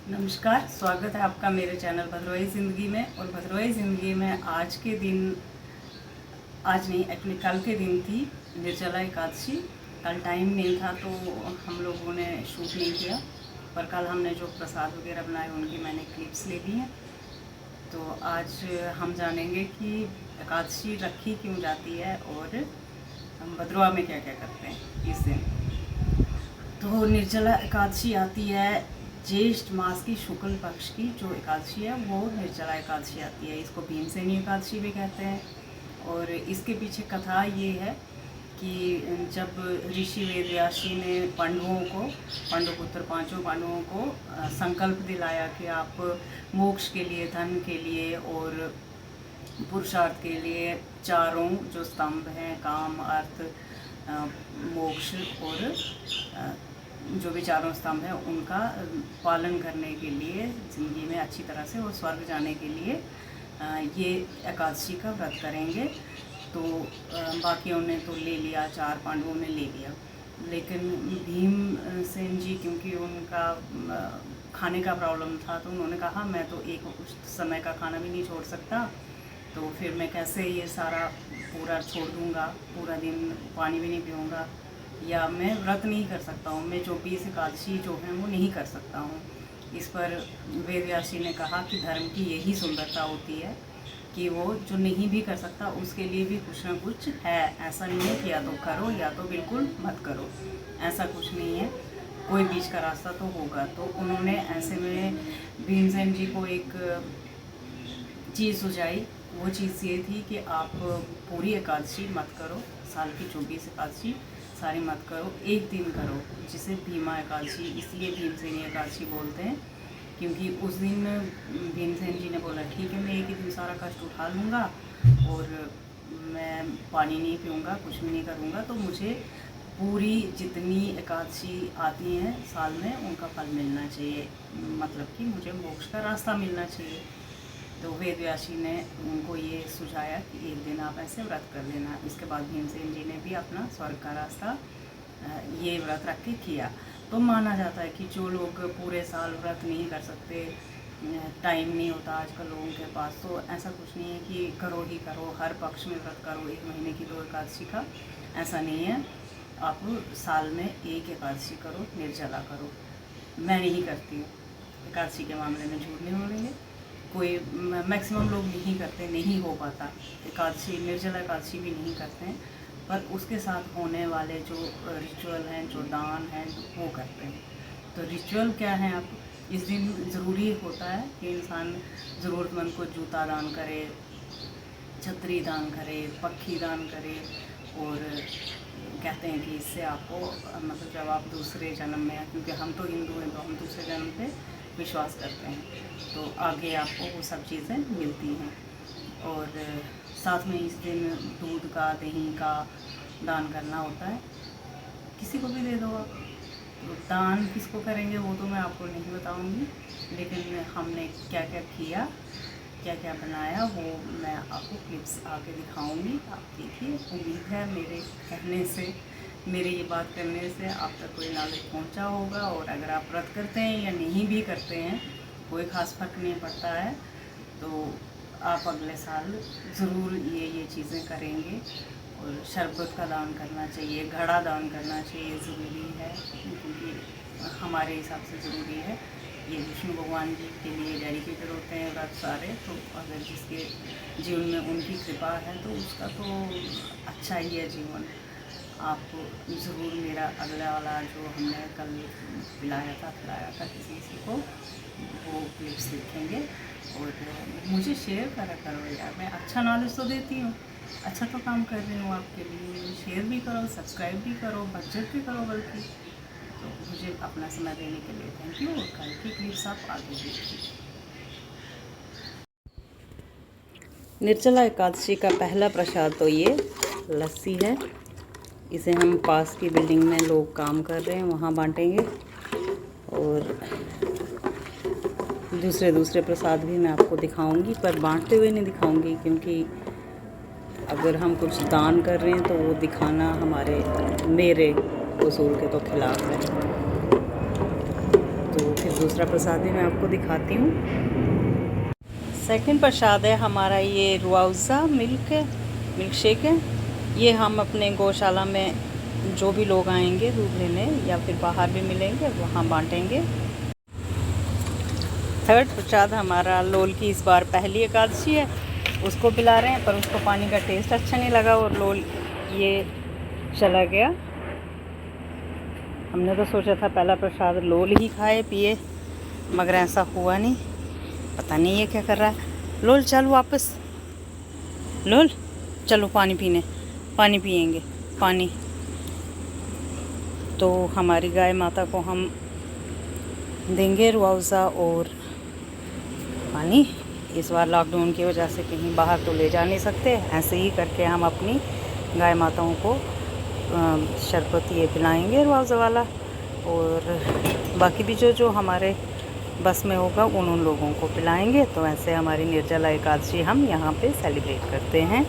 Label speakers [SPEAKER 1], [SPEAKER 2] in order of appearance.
[SPEAKER 1] नमस्कार, स्वागत है आपका मेरे चैनल भद्रवाही ज़िंदगी में। और भद्रवाही ज़िंदगी में आज के दिन, आज नहीं एक्चुअली कल के दिन थी निर्जला एकादशी। कल टाइम नहीं था तो हम लोगों ने शूट नहीं किया, पर कल हमने जो प्रसाद वगैरह बनाए उनकी मैंने क्लिप्स ले ली हैं। तो आज हम जानेंगे कि एकादशी रखी क्यों जाती है और हम भद्रवा में क्या क्या करते हैं इस दिन। तो निर्जला एकादशी आती है ज्येष्ठ मास की शुक्ल पक्ष की जो एकादशी है वो निर्जला एकादशी आती है। इसको भीमसेनी एकादशी भी कहते हैं। और इसके पीछे कथा ये है कि जब ऋषि वेदव्यासी ने पांडुपुत्र पांचों पांडवों को संकल्प दिलाया कि आप मोक्ष के लिए, धन के लिए और पुरुषार्थ के लिए चारों जो स्तंभ हैं, काम, अर्थ, मोक्ष और जो भी चारों स्तंभ हैं उनका पालन करने के लिए, ज़िंदगी में अच्छी तरह से और स्वर्ग जाने के लिए ये एकादशी का व्रत करेंगे। तो बाकियों ने तो ले लिया, 4 पांडवों ने ले लिया, लेकिन भीमसेन जी क्योंकि उनका खाने का प्रॉब्लम था तो उन्होंने कहा मैं तो एक उस समय का खाना भी नहीं छोड़ सकता, तो फिर मैं कैसे ये सारा पूरा छोड़ दूँगा, पूरा दिन पानी भी नहीं पीऊँगा, या मैं व्रत नहीं कर सकता हूँ, मैं 24 एकादशी जो है वो नहीं कर सकता हूँ। इस पर वेदव्यासी ने कहा कि धर्म की यही सुंदरता होती है कि वो जो नहीं भी कर सकता उसके लिए भी कुछ ना कुछ है। ऐसा नहीं है कि या तो करो या तो बिल्कुल मत करो, ऐसा कुछ नहीं है, कोई बीच का रास्ता तो होगा। तो उन्होंने ऐसे में भीमसेन जी को एक चीज़ सुझाई। वो चीज़ ये थी कि आप पूरी एकादशी मत करो, साल की 24 एकादशी सारी मत करो, एक दिन करो, जिसे भीमा एकादशी, इसलिए भीमसेनी एकादशी बोलते हैं क्योंकि उस दिन भीमसेन जी ने बोला ठीक है मैं एक ही दिन सारा कष्ट उठा लूँगा और मैं पानी नहीं पीऊँगा, कुछ भी नहीं करूँगा, तो मुझे पूरी जितनी एकादशी आती हैं साल में उनका फल मिलना चाहिए, मतलब कि मुझे मोक्ष का रास्ता मिलना चाहिए। तो वेदव्यासी ने उनको ये सुझाया कि एक दिन आप ऐसे व्रत कर लेना। इसके बाद भीमसेन जी ने भी अपना स्वर्ग का रास्ता ये व्रत रख के किया। तो माना जाता है कि जो लोग पूरे साल व्रत नहीं कर सकते, टाइम नहीं होता आजकल लोगों के पास, तो ऐसा कुछ नहीं है कि करो ही करो, हर पक्ष में व्रत करो, एक महीने की 2 एकादशी का, ऐसा नहीं है। आप साल में एक एकादशी करो, निर्जला करो। मैं नहीं करती हूँ एकादशी के मामले में, झूठ नहीं बोलेंगे, कोई मैक्सिमम लोग नहीं करते, नहीं हो पाता एकादशी, निर्जला एकादशी भी नहीं करते हैं, पर उसके साथ होने वाले जो रिचुअल हैं, जो दान हैं, वो करते हैं। तो रिचुअल क्या है, आप इस दिन ज़रूरी होता है कि इंसान ज़रूरतमंद को जूता दान करे, छतरी दान करे, पक्षी दान करे, और कहते हैं कि इससे आपको मतलब जब आप दूसरे जन्म में, क्योंकि हम तो हिंदू हैं तो हम दूसरे जन्म पे विश्वास करते हैं, तो आगे आपको वो सब चीज़ें मिलती हैं। और साथ में इस दिन दूध का, दही का दान करना होता है, किसी को भी दे दो आप। तो दान किसको करेंगे वो तो मैं आपको नहीं बताऊंगी, लेकिन हमने क्या क्या किया, क्या क्या बनाया, वो मैं आपको क्लिप्स आके दिखाऊंगी, आप देखिए। उम्मीद है मेरे कहने से, मेरे ये बात करने से आप तक कोई नॉलेज पहुंचा होगा। और अगर आप व्रत करते हैं या नहीं भी करते हैं, कोई ख़ास फर्क नहीं पड़ता है, तो आप अगले साल ज़रूर ये चीज़ें करेंगे। और शरबत का दान करना चाहिए, घड़ा दान करना चाहिए, ज़रूरी है, क्योंकि हमारे हिसाब से ज़रूरी है। ये विष्णु भगवान जी के लिए डेडिकेटेड होते हैं व्रत सारे, तो अगर जिसके जीवन में उनकी कृपा है तो उसका तो अच्छा ही है जीवन। आप ज़रूर मेरा अगला वाला जो हमने कल खिलाया था किसी को, वो क्लिप्स देखेंगे और मुझे शेयर करा करो यार, मैं अच्छा नॉलेज तो देती हूँ, अच्छा तो काम कर रही हूँ आपके लिए, शेयर भी करो, सब्सक्राइब भी करो, बजट भी करो बल्कि। तो मुझे अपना समय देने के लिए थैंक यू। और कल की क्लिप्स आप आगे देखिए। निर्जला एकादशी का पहला प्रसाद तो ये लस्सी है, इसे हम पास की बिल्डिंग में लोग काम कर रहे हैं वहाँ बांटेंगे। और दूसरे प्रसाद भी मैं आपको दिखाऊंगी, पर बांटते हुए नहीं दिखाऊंगी, क्योंकि अगर हम कुछ दान कर रहे हैं तो वो दिखाना मेरे उसूल के तो खिलाफ है, तो फिर दूसरा प्रसाद भी मैं आपको दिखाती हूँ। सेकंड प्रसाद है हमारा ये रुआवज़ा मिल्क शेक है। ये हम अपने गौशाला में जो भी लोग आएंगे दूध लेने या फिर बाहर भी मिलेंगे वहाँ बांटेंगे। थर्ड प्रसाद हमारा लोल की इस बार पहली एकादशी है, उसको पिला रहे हैं, पर उसको पानी का टेस्ट अच्छा नहीं लगा और लोल ये चला गया। हमने तो सोचा था पहला प्रसाद लोल ही खाए पिए, मगर ऐसा हुआ नहीं। पता नहीं ये क्या कर रहा है। लोल चल वापस, लोल चलो पानी पीने, पानी पियेंगे पानी। तो हमारी गाय माता को हम देंगे रुआवज़ा और पानी। इस बार लॉकडाउन की वजह से कहीं बाहर तो ले जा नहीं सकते, ऐसे ही करके हम अपनी गाय माताओं को शरबत ये पिलाएंगे रुआवज़ा वाला, और बाकी भी जो हमारे बस में होगा उन लोगों को पिलाएंगे। तो ऐसे हमारी निर्जला एकादशी हम यहाँ पे सेलिब्रेट करते हैं।